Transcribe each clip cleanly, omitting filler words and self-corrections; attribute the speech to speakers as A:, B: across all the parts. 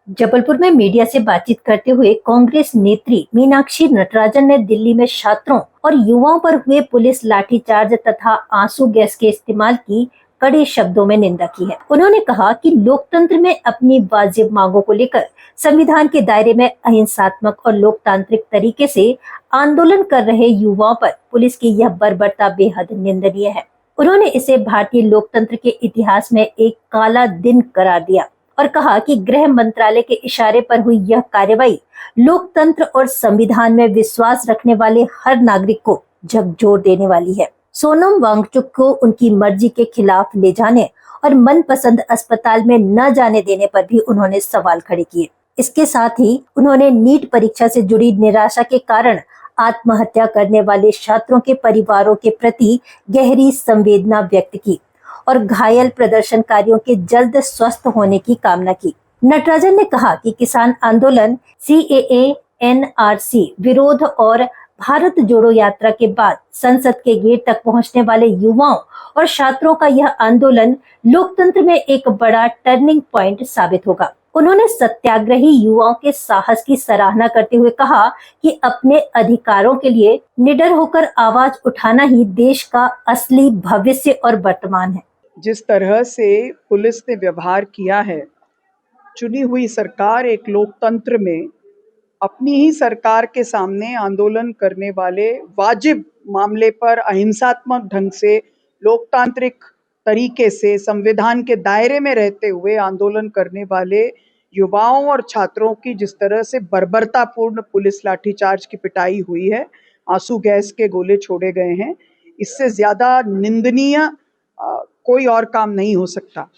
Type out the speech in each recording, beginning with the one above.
A: जबलपुर में मीडिया से बातचीत करते हुए कांग्रेस नेत्री मीनाक्षी नटराजन ने दिल्ली में छात्रों और युवाओं पर हुए पुलिस लाठीचार्ज तथा आंसू गैस के इस्तेमाल की कड़े शब्दों में निंदा की है। उन्होंने कहा कि लोकतंत्र में अपनी वाजिब मांगों को लेकर संविधान के दायरे में अहिंसात्मक और लोकतांत्रिक तरीके से आंदोलन कर रहे युवाओं पर पुलिस की यह बर्बरता बेहद निंदनीय है। उन्होंने इसे भारतीय लोकतंत्र के इतिहास में एक काला दिन करार दिया और कहा कि गृह मंत्रालय के इशारे पर हुई यह कार्रवाई लोकतंत्र और संविधान में विश्वास रखने वाले हर नागरिक को झकझोर देने वाली है। सोनम वांगचुक को उनकी मर्जी के खिलाफ ले जाने और मनपसंद अस्पताल में न जाने देने पर भी उन्होंने सवाल खड़े किए। इसके साथ ही उन्होंने नीट परीक्षा से जुड़ी निराशा के कारण आत्महत्या करने वाले छात्रों के परिवारों के प्रति गहरी संवेदना व्यक्त की और घायल प्रदर्शनकारियों के जल्द स्वस्थ होने की कामना की। नटराजन ने कहा कि किसान आंदोलन, CAA, NRC विरोध और भारत जोड़ो यात्रा के बाद संसद के गेट तक पहुंचने वाले युवाओं और छात्रों का यह आंदोलन लोकतंत्र में एक बड़ा टर्निंग पॉइंट साबित होगा। उन्होंने सत्याग्रही युवाओं के साहस की सराहना करते हुए कहा कि अपने अधिकारों के लिए निडर होकर आवाज उठाना ही देश का असली भविष्य और वर्तमान है।
B: जिस तरह से पुलिस ने व्यवहार किया है, चुनी हुई सरकार एक लोकतंत्र में अपनी ही सरकार के सामने आंदोलन करने वाले वाजिब मामले पर अहिंसात्मक ढंग से लोकतांत्रिक तरीके से संविधान के दायरे में रहते हुए आंदोलन करने वाले युवाओं और छात्रों की जिस तरह से बर्बरतापूर्ण पुलिस लाठीचार्ज की पिटाई हुई है, आंसू गैस के गोले छोड़े गए हैं, इससे ज्यादा निंदनीय कोई और काम नहीं हो सकता।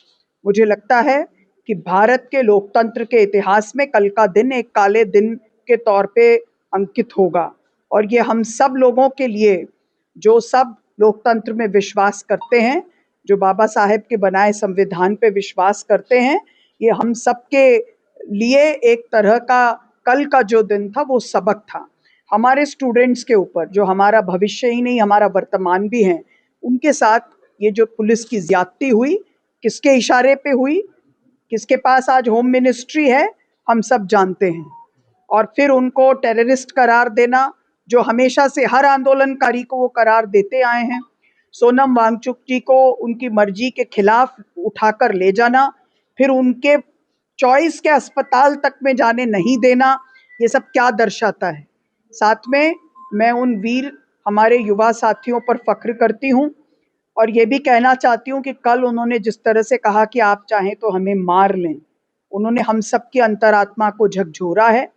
B: मुझे लगता है कि भारत के लोकतंत्र के इतिहास में कल का दिन एक काले दिन के तौर पे अंकित होगा और ये हम सब लोगों के लिए, जो सब लोकतंत्र में विश्वास करते हैं, जो बाबा साहेब के बनाए संविधान पे विश्वास करते हैं, ये हम सब के लिए एक तरह का कल का जो दिन था वो सबक था। हमारे स्टूडेंट्स के ऊपर, जो हमारा भविष्य ही नहीं हमारा वर्तमान भी है, उनके साथ ये जो पुलिस की ज्यादती हुई, किसके इशारे पे हुई, किसके पास आज होम मिनिस्ट्री है, हम सब जानते हैं। और फिर उनको टेररिस्ट करार देना, जो हमेशा से हर आंदोलनकारी को वो करार देते आए हैं। सोनम वांगचुक जी को उनकी मर्जी के खिलाफ उठाकर ले जाना, फिर उनके चॉइस के अस्पताल तक में जाने नहीं देना, ये सब क्या दर्शाता है। साथ में मैं उन वीर हमारे युवा साथियों पर फख्र करती हूँ और ये भी कहना चाहती हूँ कि कल उन्होंने जिस तरह से कहा कि आप चाहें तो हमें मार लें, उन्होंने हम सब की अंतरात्मा को झकझोरा है।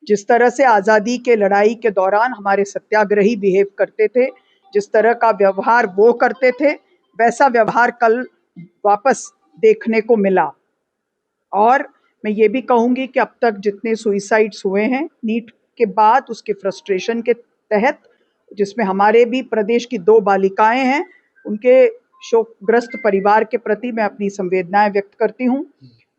B: जिस तरह से आज़ादी के लड़ाई के दौरान हमारे सत्याग्रही बिहेव करते थे, जिस तरह का व्यवहार वो करते थे, वैसा व्यवहार कल वापस देखने को मिला। और मैं ये भी कहूँगी कि अब तक जितने सुइसाइड्स हुए हैं नीट के बाद, उसके फ्रस्ट्रेशन के तहत, जिसमें हमारे भी प्रदेश की 2 बालिकाएं हैं, उनके शोकग्रस्त परिवार के प्रति मैं अपनी संवेदनाएं व्यक्त करती हूँ।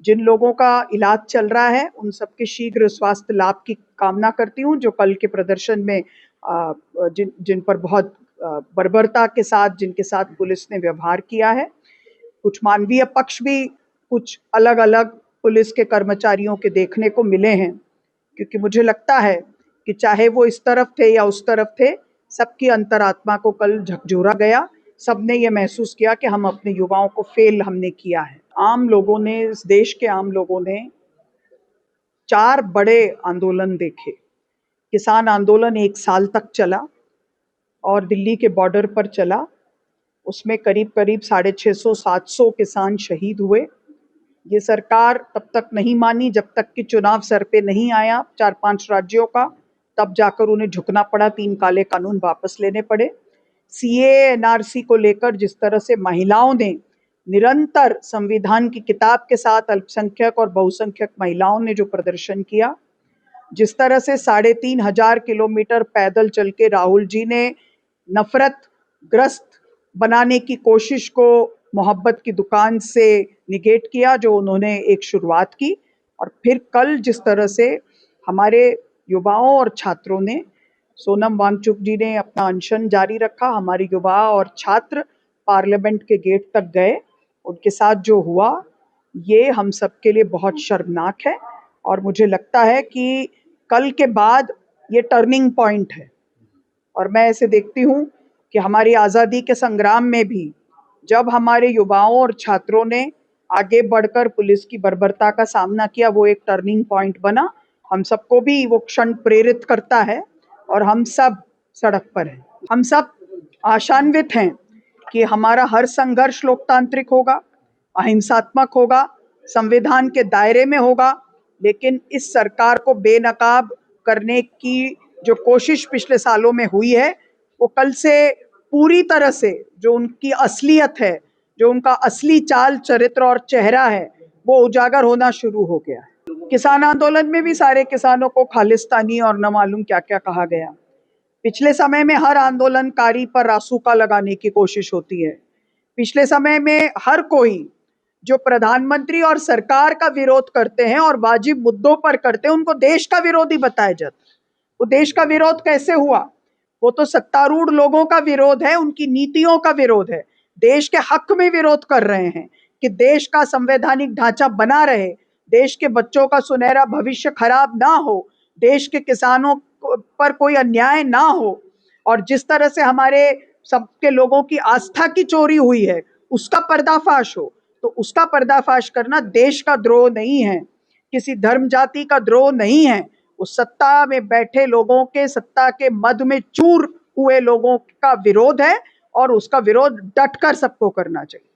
B: जिन लोगों का इलाज चल रहा है उन सबके शीघ्र स्वास्थ्य लाभ की कामना करती हूँ, जो कल के प्रदर्शन में जिन पर बहुत बर्बरता के साथ जिनके साथ पुलिस ने व्यवहार किया है। कुछ मानवीय पक्ष भी कुछ अलग अलग पुलिस के कर्मचारियों के देखने को मिले हैं, क्योंकि मुझे लगता है कि चाहे वो इस तरफ थे या उस तरफ थे, सबकी अंतरात्मा को कल झकझोरा गया। सबने ये महसूस किया कि हम अपने युवाओं को फेल हमने किया है। आम लोगों ने, इस देश के आम लोगों ने 4 बड़े आंदोलन देखे। किसान आंदोलन 1 साल तक चला और दिल्ली के बॉर्डर पर चला। उसमें करीब करीब 650-700 किसान शहीद हुए। ये सरकार तब तक नहीं मानी जब तक कि चुनाव सर पे नहीं आया 4-5 राज्यों का, तब जाकर उन्हें झुकना पड़ा, 3 काले कानून वापस लेने पड़े। CAA, NRC को लेकर जिस तरह से महिलाओं ने निरंतर संविधान की किताब के साथ अल्पसंख्यक और बहुसंख्यक महिलाओं ने जो प्रदर्शन किया, जिस तरह से 3,500 किलोमीटर पैदल चल के राहुल जी ने नफरत ग्रस्त बनाने की कोशिश को मोहब्बत की दुकान से निगेट किया, जो उन्होंने एक शुरुआत की। और फिर कल जिस तरह से हमारे युवाओं और छात्रों ने, सोनम वांगचुक जी ने अपना अनशन जारी रखा, हमारे युवा और छात्र पार्लियामेंट के गेट तक गए, उनके साथ जो हुआ ये हम सब के लिए बहुत शर्मनाक है। और मुझे लगता है कि कल के बाद ये टर्निंग पॉइंट है। और मैं ऐसे देखती हूँ कि हमारी आज़ादी के संग्राम में भी जब हमारे युवाओं और छात्रों ने आगे बढ़कर पुलिस की बर्बरता का सामना किया, वो एक टर्निंग पॉइंट बना। हम सबको भी वो क्षण प्रेरित करता है और हम सब सड़क पर हैं। हम सब आशान्वित हैं कि हमारा हर संघर्ष लोकतांत्रिक होगा, अहिंसात्मक होगा, संविधान के दायरे में होगा, लेकिन इस सरकार को बेनकाब करने की जो कोशिश पिछले सालों में हुई है, वो कल से पूरी तरह से जो उनकी असलियत है, जो उनका असली चाल चरित्र और चेहरा है, वो उजागर होना शुरू हो गया है। किसान आंदोलन में भी सारे किसानों को खालिस्तानी और न मालूम क्या क्या कहा गया। पिछले समय में हर आंदोलनकारी पर रासुका लगाने की कोशिश होती है। पिछले समय में हर कोई जो प्रधानमंत्री और सरकार का विरोध करते हैं और वाजिब मुद्दों पर करते हैं, उनको देश का विरोधी बताया जाता है। वो देश का विरोध कैसे हुआ? वो तो सत्तारूढ़ लोगों का विरोध है, उनकी नीतियों का विरोध है। देश के हक में विरोध कर रहे हैं कि देश का संवैधानिक ढांचा बना रहे, देश के बच्चों का सुनहरा भविष्य खराब ना हो, देश के किसानों पर कोई अन्याय ना हो, और जिस तरह से हमारे सबके लोगों की आस्था की चोरी हुई है उसका पर्दाफाश हो। तो उसका पर्दाफाश करना देश का द्रोह नहीं है, किसी धर्म जाति का द्रोह नहीं है, वो सत्ता में बैठे लोगों के, सत्ता के मद में चूर हुए लोगों का विरोध है और उसका विरोध डटकर सबको करना चाहिए।